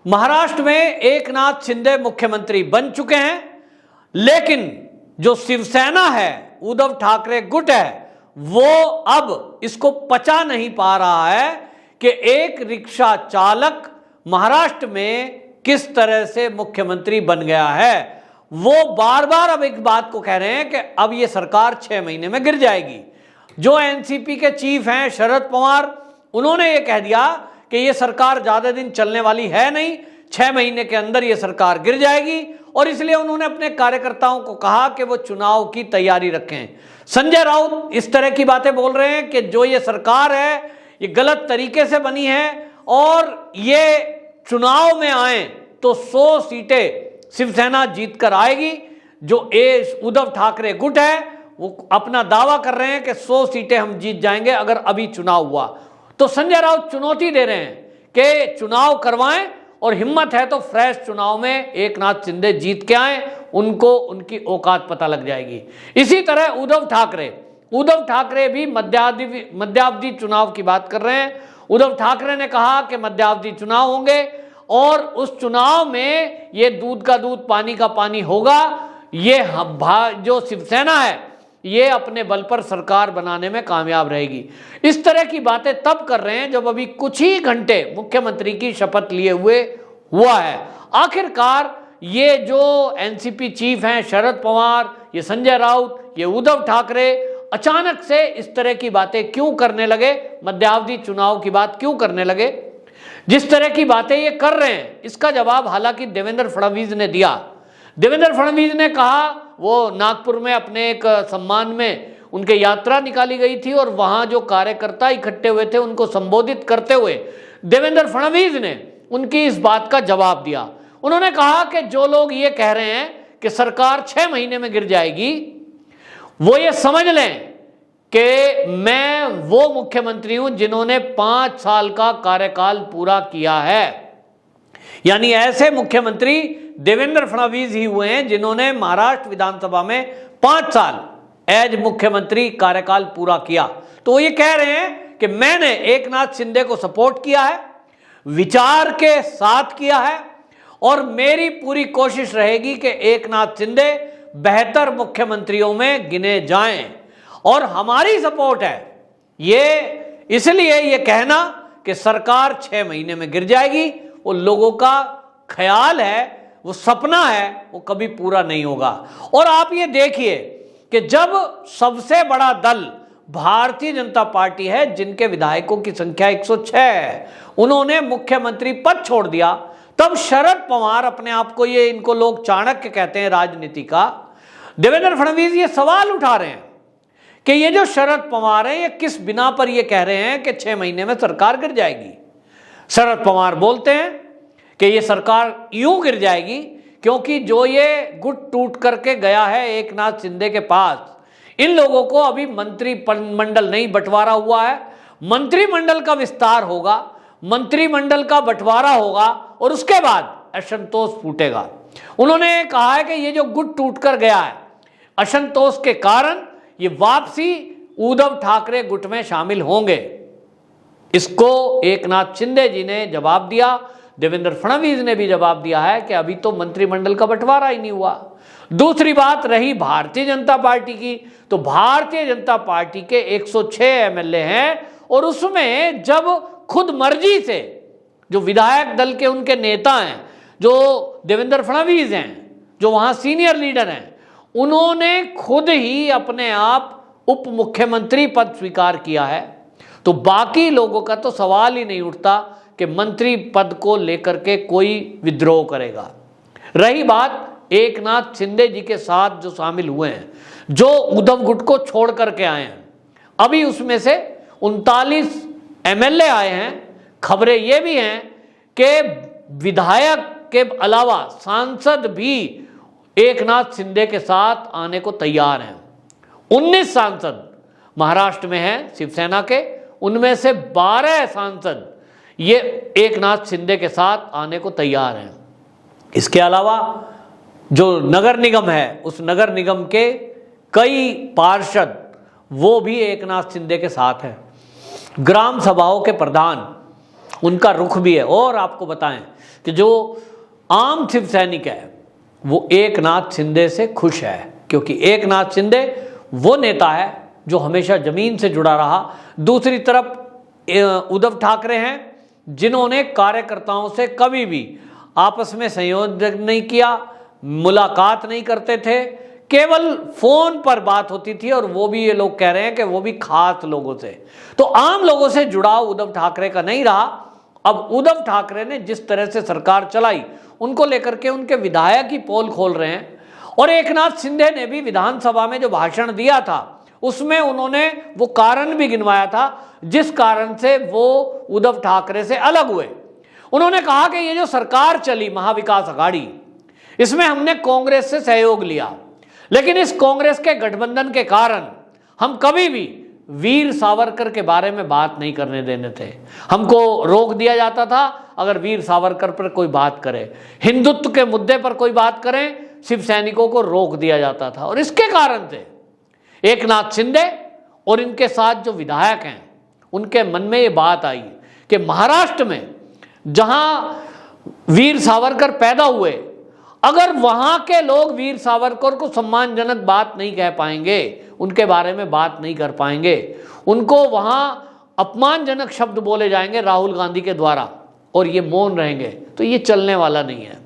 महाराष्ट्र में एकनाथ शिंदे मुख्यमंत्री बन चुके हैं, लेकिन जो शिवसेना है, उद्धव ठाकरे गुट है, वो अब इसको पचा नहीं पा रहा है कि एक रिक्शा चालक महाराष्ट्र में किस तरह से मुख्यमंत्री बन गया है। वो बार बार अब एक बात को कह रहे हैं कि अब ये सरकार 6 महीने में गिर जाएगी। जो एनसीपी के चीफ हैं शरद पवार, उन्होंने ये कह दिया कि ये सरकार ज्यादा दिन चलने वाली है नहीं, 6 महीने के अंदर ये सरकार गिर जाएगी, और इसलिए उन्होंने अपने कार्यकर्ताओं को कहा कि वो चुनाव की तैयारी रखें। संजय राउत इस तरह की बातें बोल रहे हैं कि जो ये सरकार है ये गलत तरीके से बनी है, और ये चुनाव में आए तो 100 सीटें शिवसेना जीतकर आएगी। जो उद्धव ठाकरे गुट है वो अपना दावा कर रहे हैं कि 100 सीटें हम जीत जाएंगे अगर अभी चुनाव हुआ। तो संजय राउत चुनौती दे रहे हैं कि चुनाव करवाएं, और हिम्मत है तो फ्रेश चुनाव में एकनाथ शिंदे जीत के आए, उनको उनकी औकात पता लग जाएगी। इसी तरह उद्धव ठाकरे भी मध्यावधि चुनाव की बात कर रहे हैं। उद्धव ठाकरे ने कहा कि मध्यावधि चुनाव होंगे और उस चुनाव में ये दूध का दूध पानी का पानी होगा। ये जो शिवसेना है ये अपने बल पर सरकार बनाने में कामयाब रहेगी। इस तरह की बातें तब कर रहे हैं जब अभी कुछ ही घंटे मुख्यमंत्री की शपथ लिए हुआ है। आखिरकार ये जो एनसीपी चीफ हैं शरद पवार, ये संजय राउत, ये उद्धव ठाकरे अचानक से इस तरह की बातें क्यों करने लगे, मध्यावधि चुनाव की बात क्यों करने लगे। जिस तरह की बातें ये कर रहे हैं इसका जवाब हालांकि देवेंद्र फडणवीस ने दिया। देवेंद्र फडणवीस ने कहा, वो नागपुर में अपने एक सम्मान में उनके यात्रा निकाली गई थी और वहां जो कार्यकर्ता इकट्ठे हुए थे उनको संबोधित करते हुए देवेंद्र फडणवीस ने उनकी इस बात का जवाब दिया। उन्होंने कहा कि जो लोग ये कह रहे हैं कि सरकार 6 महीने में गिर जाएगी, वो ये समझ लें कि मैं वो मुख्यमंत्री हूं जिन्होंने 5 साल का कार्यकाल पूरा किया है। यानी ऐसे मुख्यमंत्री देवेंद्र फडणवीस ही हुए हैं जिन्होंने महाराष्ट्र विधानसभा में 5 साल एज मुख्यमंत्री कार्यकाल पूरा किया। तो वो ये कह रहे हैं कि मैंने एकनाथ शिंदे को सपोर्ट किया है, विचार के साथ किया है, और मेरी पूरी कोशिश रहेगी कि एकनाथ शिंदे बेहतर मुख्यमंत्रियों में गिने जाएं, और हमारी सपोर्ट है। ये इसलिए ये कहना कि सरकार 6 महीने में गिर जाएगी, वो लोगों का ख्याल है, वो सपना है, वो कभी पूरा नहीं होगा। और आप ये देखिए कि जब सबसे बड़ा दल भारतीय जनता पार्टी है, जिनके विधायकों की संख्या 106 है, उन्होंने मुख्यमंत्री पद छोड़ दिया, तब शरद पवार, अपने आप को ये इनको लोग चाणक्य कहते हैं राजनीति का, देवेंद्र फडणवीस ये सवाल उठा रहे हैं कि ये जो शरद पवार है ये किस बिना पर ये कह रहे हैं कि 6 महीने में सरकार गिर जाएगी। शरद पवार बोलते हैं कि ये सरकार यूं गिर जाएगी क्योंकि जो ये गुट टूट करके गया है एकनाथ शिंदे के पास, इन लोगों को अभी मंत्रिमंडल नहीं बंटवारा हुआ है। मंत्रिमंडल का विस्तार होगा, मंत्रिमंडल का बंटवारा होगा, और उसके बाद असंतोष फूटेगा। उन्होंने कहा है कि ये जो गुट टूट कर गया है, असंतोष के कारण ये वापसी उद्धव ठाकरे गुट में शामिल होंगे। इसको एकनाथ शिंदे जी ने जवाब दिया, देवेंद्र फडणवीस ने भी जवाब दिया है कि अभी तो मंत्रिमंडल का बंटवारा ही नहीं हुआ। दूसरी बात रही भारतीय जनता पार्टी की, तो भारतीय जनता पार्टी के 106 एमएलए हैं, और उसमें जब खुद मर्जी से जो विधायक दल के उनके नेता हैं, जो देवेंद्र फडणवीस हैं, जो वहां सीनियर लीडर हैं, उन्होंने खुद ही अपने आप उप मुख्यमंत्री पद स्वीकार किया है, तो बाकी लोगों का तो सवाल ही नहीं उठता कि मंत्री पद को लेकर के कोई विद्रोह करेगा। रही बात एकनाथ शिंदे जी के साथ जो शामिल हुए हैं, जो उद्धव गुट को छोड़ करके आए हैं, अभी उसमें से 39 एमएलए आए हैं। खबरें ये भी हैं कि विधायक के अलावा सांसद भी एकनाथ शिंदे के साथ आने को तैयार हैं। 19 सांसद महाराष्ट्र में हैं शिवसेना के, उनमें से 12 सांसद ये एकनाथ शिंदे के साथ आने को तैयार हैं। इसके अलावा जो नगर निगम है, उस नगर निगम के कई पार्षद वो भी एकनाथ शिंदे के साथ हैं। ग्राम सभाओं के प्रधान, उनका रुख भी है। और आपको बताएं, कि जो आम शिव सैनिक है वो एकनाथ शिंदे से खुश है, क्योंकि एकनाथ शिंदे वो नेता है जो हमेशा जमीन से जुड़ा रहा। दूसरी तरफ उद्धव ठाकरे हैं जिन्होंने कार्यकर्ताओं से कभी भी आपस में संयोजन नहीं किया, मुलाकात नहीं करते थे, केवल फोन पर बात होती थी, और वो भी ये लोग कह रहे हैं कि वो भी खास लोगों से। तो आम लोगों से जुड़ाव उद्धव ठाकरे का नहीं रहा। अब उद्धव ठाकरे ने जिस तरह से सरकार चलाई उनको लेकर के उनके विधायक ही पोल खोल रहे हैं, और एकनाथ शिंदे ने भी विधानसभा में जो भाषण दिया था उसमें उन्होंने वो कारण भी गिनवाया था जिस कारण से वो उद्धव ठाकरे से अलग हुए। उन्होंने कहा कि ये जो सरकार चली महाविकास अघाड़ी, इसमें हमने कांग्रेस से सहयोग लिया, लेकिन इस कांग्रेस के गठबंधन के कारण हम कभी भी वीर सावरकर के बारे में बात नहीं करने देने थे। हमको रोक दिया जाता था अगर वीर सावरकर पर कोई बात करे, हिंदुत्व के मुद्दे पर कोई बात करें, शिव सैनिकों को रोक दिया जाता था। और इसके कारण से एकनाथ शिंदे और इनके साथ जो विधायक हैं उनके मन में ये बात आई कि महाराष्ट्र में जहां वीर सावरकर पैदा हुए, अगर वहां के लोग वीर सावरकर को सम्मानजनक बात नहीं कह पाएंगे, उनके बारे में बात नहीं कर पाएंगे, उनको वहां अपमानजनक शब्द बोले जाएंगे राहुल गांधी के द्वारा, और ये मौन रहेंगे, तो ये चलने वाला नहीं है।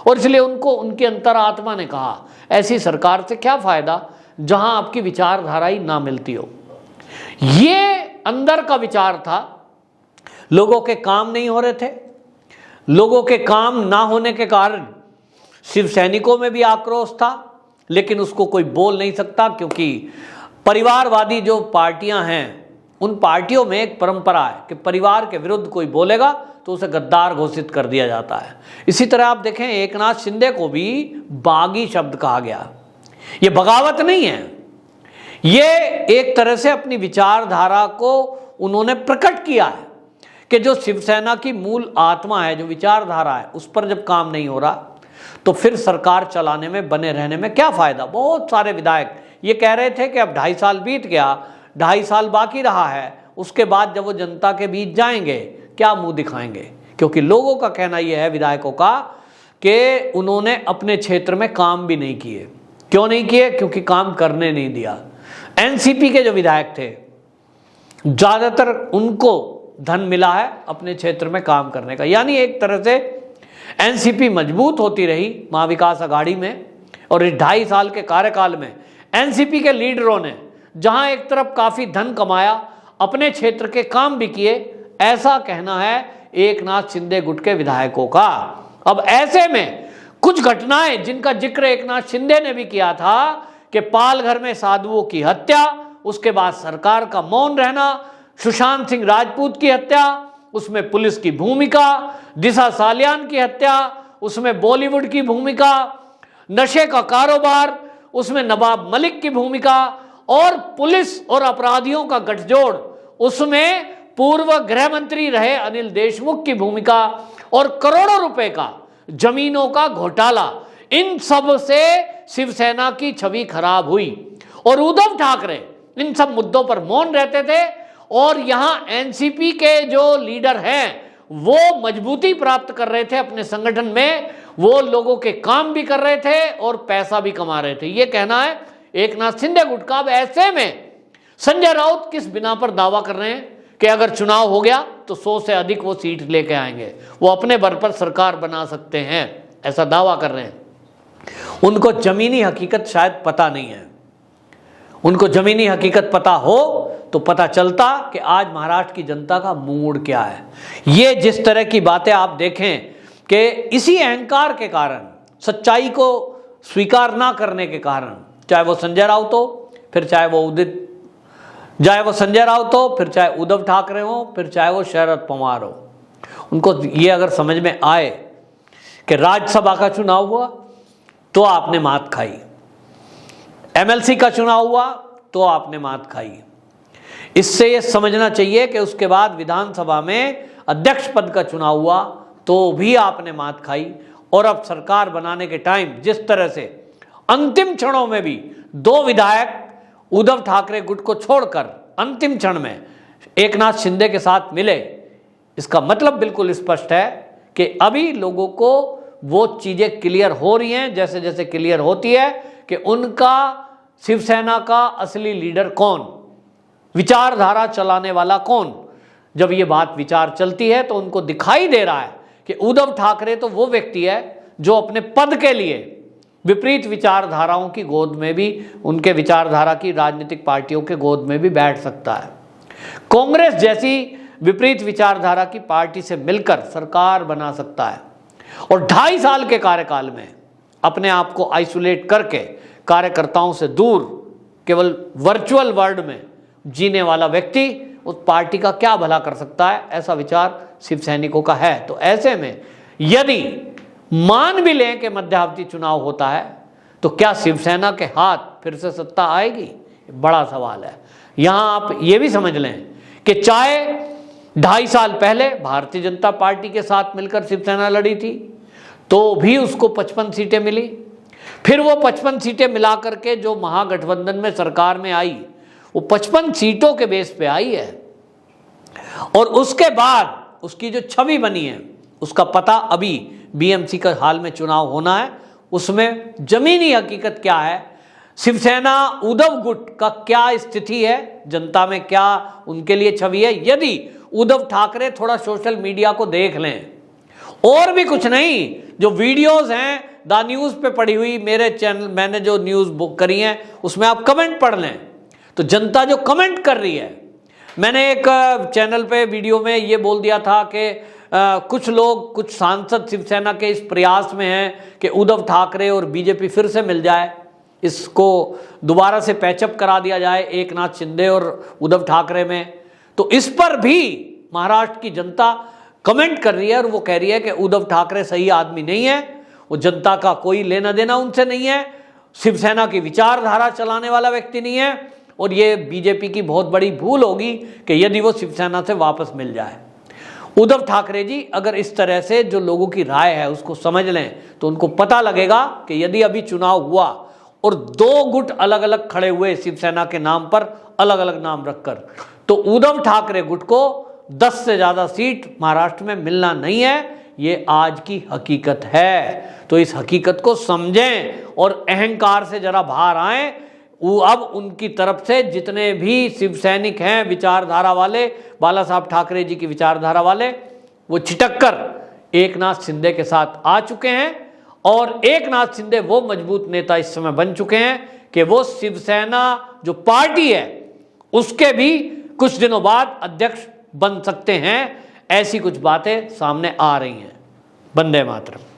और इसलिए उनको उनकी अंतरात्मा ने कहा ऐसी सरकार से क्या फायदा जहां आपकी विचारधारा ही ना मिलती हो। ये अंदर का विचार था। लोगों के काम नहीं हो रहे थे, लोगों के काम ना होने के कारण शिव सैनिकों में भी आक्रोश था, लेकिन उसको कोई बोल नहीं सकता, क्योंकि परिवारवादी जो पार्टियां हैं उन पार्टियों में एक परंपरा है कि परिवार के विरुद्ध कोई बोलेगा तो उसे गद्दार घोषित कर दिया जाता है। इसी तरह आप देखें एकनाथ शिंदे को भी बागी शब्द कहा गया। ये बगावत नहीं है, ये एक तरह से अपनी विचारधारा को उन्होंने प्रकट किया है कि जो शिवसेना की मूल आत्मा है, जो विचारधारा है, उस पर जब काम नहीं हो रहा तो फिर सरकार चलाने में, बने रहने में क्या फायदा। बहुत सारे विधायक ये कह रहे थे कि अब 2.5 साल बीत गया, 2.5 साल बाकी रहा है, उसके बाद जब वो जनता के बीच जाएंगे क्या मुंह दिखाएंगे, क्योंकि लोगों का कहना यह है, विधायकों का, कि उन्होंने अपने क्षेत्र में काम भी नहीं किए। क्यों नहीं किए? क्योंकि काम करने नहीं दिया। एनसीपी के जो विधायक थे ज्यादातर उनको धन मिला है अपने क्षेत्र में काम करने का, यानी एक तरह से एनसीपी मजबूत होती रही महाविकास अघाड़ी में। और इस 2.5 साल के कार्यकाल में एनसीपी के लीडरों ने जहां एक तरफ काफी धन कमाया, अपने क्षेत्र के काम भी किए, ऐसा कहना है एकनाथ शिंदे गुट के विधायकों का। अब ऐसे में कुछ घटनाएं जिनका जिक्र एकनाथ शिंदे ने भी किया था कि पालघर में साधुओं की हत्या, उसके बाद सरकार का मौन रहना, सुशांत सिंह राजपूत की हत्या, उसमें पुलिस की भूमिका, दिशा सालियान की हत्या, उसमें बॉलीवुड की भूमिका, नशे का कारोबार, उसमें नवाब मलिक की भूमिका, और पुलिस और अपराधियों का गठजोड़, उसमें पूर्व गृह मंत्री रहे अनिल देशमुख की भूमिका, और करोड़ों रुपए का जमीनों का घोटाला, इन सब से शिवसेना की छवि खराब हुई। और उद्धव ठाकरे इन सब मुद्दों पर मौन रहते थे, और यहां एनसीपी के जो लीडर हैं वो मजबूती प्राप्त कर रहे थे अपने संगठन में, वो लोगों के काम भी कर रहे थे और पैसा भी कमा रहे थे। ये कहना है एकनाथ शिंदे गुट का। अब ऐसे में संजय राउत किस बिना पर दावा कर रहे हैं कि अगर चुनाव हो गया तो 100 से अधिक वो सीट लेके आएंगे, वो अपने बल पर सरकार बना सकते हैं, ऐसा दावा कर रहे हैं। उनको जमीनी हकीकत शायद पता नहीं है। उनको जमीनी हकीकत पता हो तो पता चलता कि आज महाराष्ट्र की जनता का मूड क्या है। ये जिस तरह की बातें आप देखें कि इसी अहंकार के कारण, सच्चाई को स्वीकार ना करने के कारण, चाहे वो संजय राउत हो, फिर चाहे वो संजय राउत हो, फिर चाहे उद्धव ठाकरे हो, फिर चाहे वो शरद पवार हो, उनको ये अगर समझ में आए कि राज्यसभा का चुनाव हुआ तो आपने मात खाई, एमएलसी का चुनाव हुआ तो आपने मात खाई, इससे ये समझना चाहिए कि उसके बाद विधानसभा में अध्यक्ष पद का चुनाव हुआ तो भी आपने मात खाई। और अब सरकार बनाने के टाइम जिस तरह से अंतिम क्षणों में भी 2 विधायक उद्धव ठाकरे गुट को छोड़कर अंतिम क्षण में एकनाथ शिंदे के साथ मिले, इसका मतलब बिल्कुल स्पष्ट है कि अभी लोगों को वो चीजें क्लियर हो रही हैं, जैसे जैसे क्लियर होती है कि उनका शिवसेना का असली लीडर कौन, विचारधारा चलाने वाला कौन। जब ये बात विचार चलती है तो उनको दिखाई दे रहा है कि उद्धव ठाकरे तो वो व्यक्ति है जो अपने पद के लिए विपरीत विचारधाराओं की गोद में भी, उनके विचारधारा की राजनीतिक पार्टियों के गोद में भी बैठ सकता है। कांग्रेस जैसी विपरीत विचारधारा की पार्टी से मिलकर सरकार बना सकता है और 2.5 साल के कार्यकाल में अपने आप को आइसोलेट करके कार्यकर्ताओं से दूर केवल वर्चुअल वर्ल्ड में जीने वाला व्यक्ति उस पार्टी का क्या भला कर सकता है, ऐसा विचार शिव सैनिकों का है। तो ऐसे में यदि मान भी लें कि मध्यावधि चुनाव होता है तो क्या शिवसेना के हाथ फिर से सत्ता आएगी, बड़ा सवाल है। यहां आप ये भी समझ लें कि चाहे 2.5 साल पहले भारतीय जनता पार्टी के साथ मिलकर शिवसेना लड़ी थी तो भी उसको 55 सीटें मिली, फिर वो 55 सीटें मिला करके जो महागठबंधन में सरकार में आई वो 55 सीटों के बेस पे आई है, और उसके बाद उसकी जो छवि बनी है उसका पता अभी बीएमसी का हाल में चुनाव होना है, उसमें जमीनी हकीकत क्या है, शिवसेना उद्धव गुट का क्या स्थिति है, जनता में क्या उनके लिए छवि है। यदि उद्धव ठाकरे थोड़ा सोशल मीडिया को देख लें, और भी कुछ नहीं, जो वीडियोस हैं द न्यूज़ पे पड़ी हुई, मेरे चैनल मैंने जो न्यूज़ बुक करी है उसमें आप कमेंट पढ़ लें, तो जनता जो कमेंट कर रही है, मैंने एक चैनल पे वीडियो में ये बोल दिया था कि कुछ लोग, कुछ सांसद शिवसेना के इस प्रयास में हैं कि उद्धव ठाकरे और बीजेपी फिर से मिल जाए, इसको दोबारा से पैचअप करा दिया जाए एक नाथ शिंदे और उद्धव ठाकरे में। तो इस पर भी महाराष्ट्र की जनता कमेंट कर रही है और वो कह रही है कि उद्धव ठाकरे सही आदमी नहीं है, वो जनता का कोई लेना देना उनसे नहीं है, शिवसेना की विचारधारा चलाने वाला व्यक्ति नहीं है, और ये बीजेपी की बहुत बड़ी भूल होगी कि यदि वो शिवसेना से वापस मिल जाए। उद्धव ठाकरे जी अगर इस तरह से जो लोगों की राय है उसको समझ लें तो उनको पता लगेगा कि यदि अभी चुनाव हुआ और 2 गुट अलग अलग खड़े हुए शिवसेना के नाम पर, अलग अलग नाम रखकर, तो उद्धव ठाकरे गुट को 10 से ज़्यादा सीट महाराष्ट्र में मिलना नहीं है, ये आज की हकीकत है। तो इस हकीकत को समझें और अहंकार से जरा बाहर आएं। वो अब उनकी तरफ से जितने भी शिव सैनिक हैं विचारधारा वाले, बाला साहब ठाकरे जी की विचारधारा वाले, वो छिटक कर एक नाथ शिंदे के साथ आ चुके हैं, और एक नाथ शिंदे वो मजबूत नेता इस समय बन चुके हैं कि वो शिवसेना जो पार्टी है उसके भी कुछ दिनों बाद अध्यक्ष बन सकते हैं। ऐसी कुछ बातें सामने आ रही हैं। वंदे मातरम।